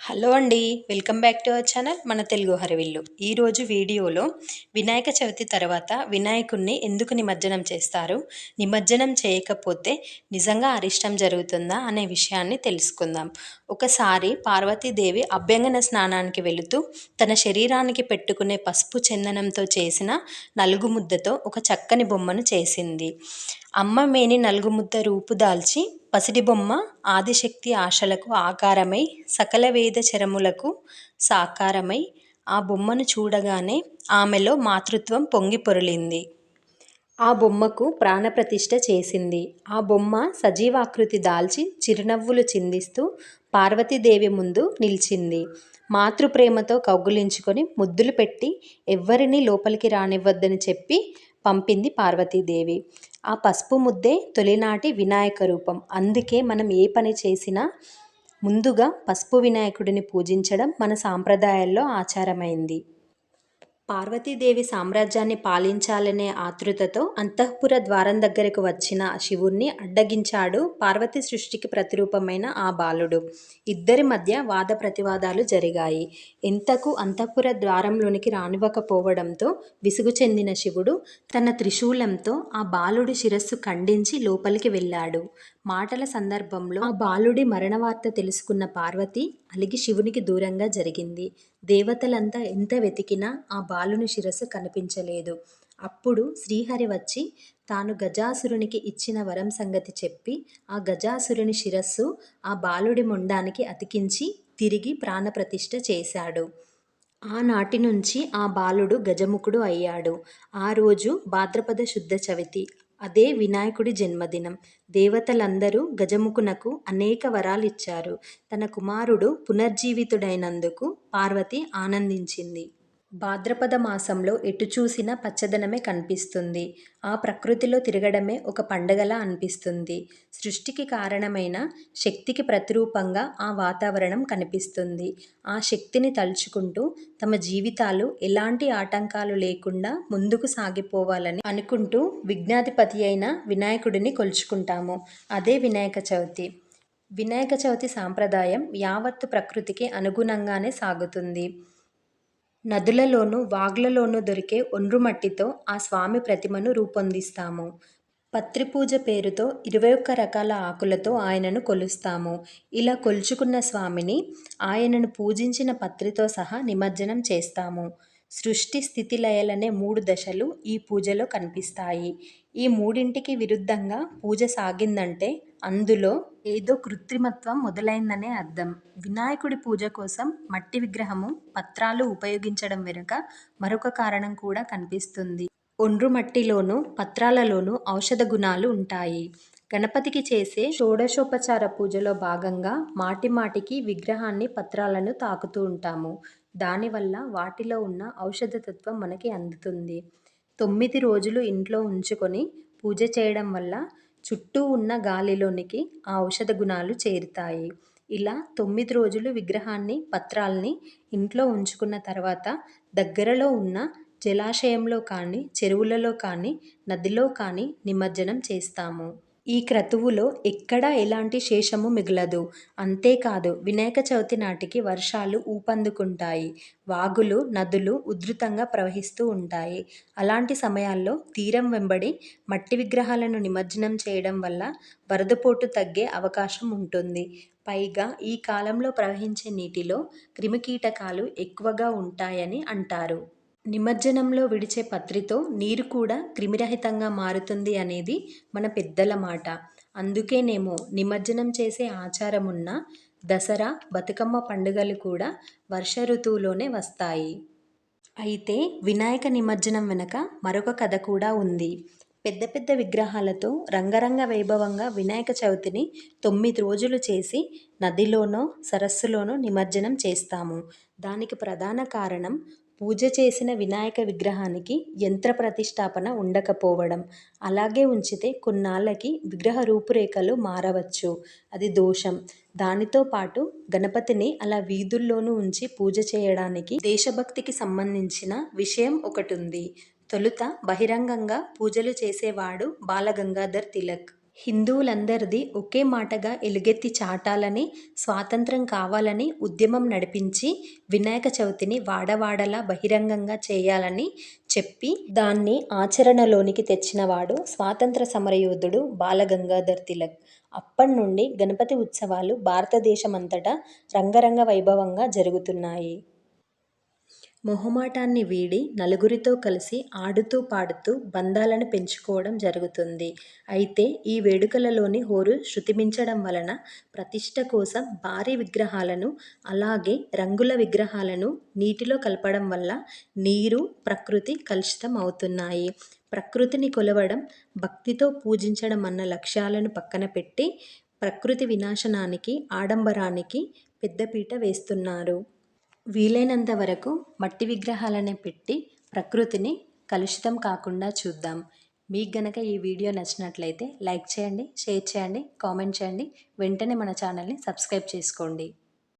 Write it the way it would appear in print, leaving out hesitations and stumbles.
Hello అండి. Welcome back to our channel మన తెలుగు హరివిల్లు. ఈరోజు వీడియోలో వినాయక చవితి తర్వాత వినాయకుడిని ఎందుకు నిమజ్జనం చేస్తారు? నిమజ్జనం చేయకపోతే నిజంగా అరిష్టం జరుగుతుందా అనే విషయాన్ని తెలుసుకుందాం. ఒకసారి పార్వతీదేవి అభ్యంగన స్నానానికి వెళుతూ తన శరీరానికి పెట్టుకునే పసుపు చందనంతో చేసిన నలుగుముద్దతో ఒక చక్కని బొమ్మను చేసింది. అమ్మ మేని నలుగుముద్ద రూపుదాల్చి పసిడి బొమ్మ ఆదిశక్తి ఆశలకు ఆకారమై సకల వేద చరములకు సాకారమై ఆ బొమ్మను చూడగానే ఆమెలో మాతృత్వం పొంగి పొరలింది. ఆ బొమ్మకు ప్రాణప్రతిష్ఠ చేసింది. ఆ బొమ్మ సజీవాకృతి దాల్చి చిరునవ్వులు చిందిస్తూ పార్వతీదేవి ముందు నిలిచింది. మాతృప్రేమతో కౌగులించుకొని ముద్దులు పెట్టి ఎవ్వరినీ లోపలికి రానివ్వద్దని చెప్పి పంపింది పార్వతీదేవి. ఆ పసుపు ముద్దే తొలినాటి వినాయక రూపం. అందుకే మనం ఏ పని చేసినా ముందుగా పసుపు వినాయకుడిని పూజించడం మన సాంప్రదాయాల్లో ఆచారమైంది. పార్వతీదేవి సామ్రాజ్యాన్ని పాలించాలనే ఆతృతతో అంతఃపుర ద్వారం దగ్గరకు వచ్చిన శివుణ్ణి అడ్డగించాడు పార్వతి సృష్టికి ప్రతిరూపమైన ఆ బాలుడు. ఇద్దరి మధ్య వాద ప్రతివాదాలు జరిగాయి. ఎంతకు అంతఃపుర ద్వారంలోనికి రానివ్వకపోవడంతో విసుగు చెందిన శివుడు తన త్రిశూలంతో ఆ బాలుడి శిరస్సు ఖండించి లోపలికి వెళ్ళాడు. మాటల సందర్భంలో ఆ బాలుడి మరణవార్త తెలుసుకున్న పార్వతి అలిగి శివునికి దూరంగా జరిగింది. దేవతలంతా ఎంత వెతికినా ఆ బాలుని శిరస్సు కనిపించలేదు. అప్పుడు శ్రీహరి వచ్చి తాను గజాసురునికి ఇచ్చిన వరం సంగతి చెప్పి ఆ గజాసురుని శిరస్సు ఆ బాలుడి మొండానికి అతికించి తిరిగి ప్రాణప్రతిష్ఠ చేశాడు. ఆనాటి నుంచి ఆ బాలుడు గజముఖుడు అయ్యాడు. ఆ రోజు భాద్రపద శుద్ధ చవితి. అదే వినాయకుడి జన్మదినం. దేవతలందరూ గజముఖునకు అనేక వరాలిచ్చారు. తన కుమారుడు పునర్జీవితుడైనందుకు పార్వతి ఆనందించింది. భాద్రపద మాసంలో ఎటు చూసినా పచ్చదనమే కనిపిస్తుంది. ఆ ప్రకృతిలో తిరగడమే ఒక పండగలా అనిపిస్తుంది. సృష్టికి కారణమైన శక్తికి ప్రతిరూపంగా ఆ వాతావరణం కనిపిస్తుంది. ఆ శక్తిని తలుచుకుంటూ తమ జీవితాలు ఎలాంటి ఆటంకాలు లేకుండా ముందుకు సాగిపోవాలని అనుకుంటూ విఘ్నాధిపతి అయిన వినాయకుడిని కొలుచుకుంటాము. అదే వినాయక చవితి. వినాయక చవితి సాంప్రదాయం యావత్తు ప్రకృతికి అనుగుణంగానే సాగుతుంది. నదులలోనూ వాగులలోనూ దొరికే ఒండ్రుమట్టితో ఆ స్వామి ప్రతిమను రూపొందిస్తాము. పత్రిపూజ పేరుతో 21 రకాల ఆకులతో ఆయనను కొలుస్తాము. ఇలా కొలుచుకున్న స్వామిని ఆయనను పూజించిన పత్రితో సహా నిమజ్జనం చేస్తాము. సృష్టి స్థితి లయలనే 3 దశలు ఈ పూజలో కనిపిస్తాయి. ఈ మూడింటికి విరుద్ధంగా పూజ సాగిందంటే అందులో ఏదో కృత్రిమత్వం మొదలైందనే అర్థం. వినాయకుడి పూజ కోసం మట్టి విగ్రహము, పత్రాలు ఉపయోగించడం వెనుక మరొక కారణం కూడా కనిపిస్తుంది. ఒండ్రు మట్టిలోనూ పత్రాలలోనూ ఔషధ గుణాలు ఉంటాయి. గణపతికి చేసే షోడశోపచార పూజలో భాగంగా మాటిమాటికి విగ్రహాన్ని పత్రాలను తాకుతూ ఉంటాము. దానివల్ల వాటిలో ఉన్న ఔషధతత్వం మనకి అందుతుంది. 9 రోజులు ఇంట్లో ఉంచుకొని పూజ చేయడం వల్ల చుట్టూ ఉన్న గాలిలోనికి ఆ ఔషధ గుణాలు చేరుతాయి. ఇలా 9 రోజులు విగ్రహాన్ని, పత్రాల్ని ఇంట్లో ఉంచుకున్న తర్వాత దగ్గరలో ఉన్న జలాశయంలో కానీ, చెరువులలో కానీ, నదిలో కానీ నిమజ్జనం చేస్తాము. ఈ క్రతువులో ఎక్కడా ఎలాంటి శేషము మిగలదు. అంతేకాదు వినాయక చవితి నాటికి వర్షాలు ఊపందుకుంటాయి. వాగులు, నదులు ఉధృతంగా ప్రవహిస్తూ ఉంటాయి. అలాంటి సమయాల్లో తీరం వెంబడి మట్టి విగ్రహాలను నిమజ్జనం చేయడం వల్ల వరదపోటు తగ్గే అవకాశం ఉంటుంది. పైగా ఈ కాలంలో ప్రవహించే నీటిలో క్రిమికీటకాలు ఎక్కువగా ఉంటాయని అంటారు. నిమజ్జనంలో విడిచే పత్రితో నీరు కూడా క్రిమిరహితంగా మారుతుంది అనేది మన పెద్దల మాట. అందుకేనేమో నిమజ్జనం చేసే ఆచారమున్న దసరా, బతుకమ్మ పండుగలు కూడా వర్ష ఋతువులోనే వస్తాయి. అయితే వినాయక నిమజ్జనం వెనక మరొక కథ కూడా ఉంది. పెద్ద పెద్ద విగ్రహాలతో రంగరంగ వైభవంగా వినాయక చవితిని 9 రోజులు చేసి నదిలోనో, సరస్సులోనో నిమజ్జనం చేస్తాము. దానికి ప్రధాన కారణం పూజ చేసిన వినాయక విగ్రహానికి యంత్ర ప్రతిష్ఠాపన ఉండకపోవడం. అలాగే ఉంచితే కొన్నాళ్ళకి విగ్రహ రూపురేఖలు మారవచ్చు. అది దోషం. దానితో పాటు గణపతిని అలా వీధుల్లోనూ ఉంచి పూజ చేయడానికి దేశభక్తికి సంబంధించిన విషయం ఒకటుంది. తొలుత బహిరంగంగా పూజలు చేసేవాడు బాలగంగాధర్ తిలక్. హిందువులందరిది ఒకే మాటగా ఎలుగెత్తి చాటాలని, స్వాతంత్రం కావాలని ఉద్యమం నడిపించి వినాయక చవితిని వాడవాడలా బహిరంగంగా చేయాలని చెప్పి దాన్ని ఆచరణలోనికి తెచ్చినవాడు స్వాతంత్ర సమరయోధుడు బాలగంగాధర్ తిలక్. అప్పట్నుండి గణపతి ఉత్సవాలు భారతదేశమంతటా రంగరంగ వైభవంగా జరుగుతున్నాయి. మొహమాటాన్ని వీడి నలుగురితో కలిసి ఆడుతూ పాడుతూ బంధాలను పెంచుకోవడం జరుగుతుంది. అయితే ఈ వేడుకలలోని హోరు శృతిమించడం వలన ప్రతిష్ఠ కోసం భారీ విగ్రహాలను, అలాగే రంగుల విగ్రహాలను నీటిలో కలపడం వల్ల నీరు, ప్రకృతి కలుషితం అవుతున్నాయి. ప్రకృతిని కొలవడం, భక్తితో పూజించడం అన్న లక్ష్యాలను పక్కన పెట్టి ప్రకృతి వినాశనానికి, ఆడంబరానికి పెద్దపీట వేస్తున్నారు. వీలైనంత వరకు మట్టి విగ్రహాలనే పెట్టి ప్రకృతిని కలుషితం కాకుండా చూద్దాం. మీకు గనక ఈ వీడియో నచ్చినట్లయితే లైక్ చేయండి, షేర్ చేయండి, కామెంట్ చేయండి. వెంటనే మన ఛానల్ని సబ్స్క్రైబ్ చేసుకోండి.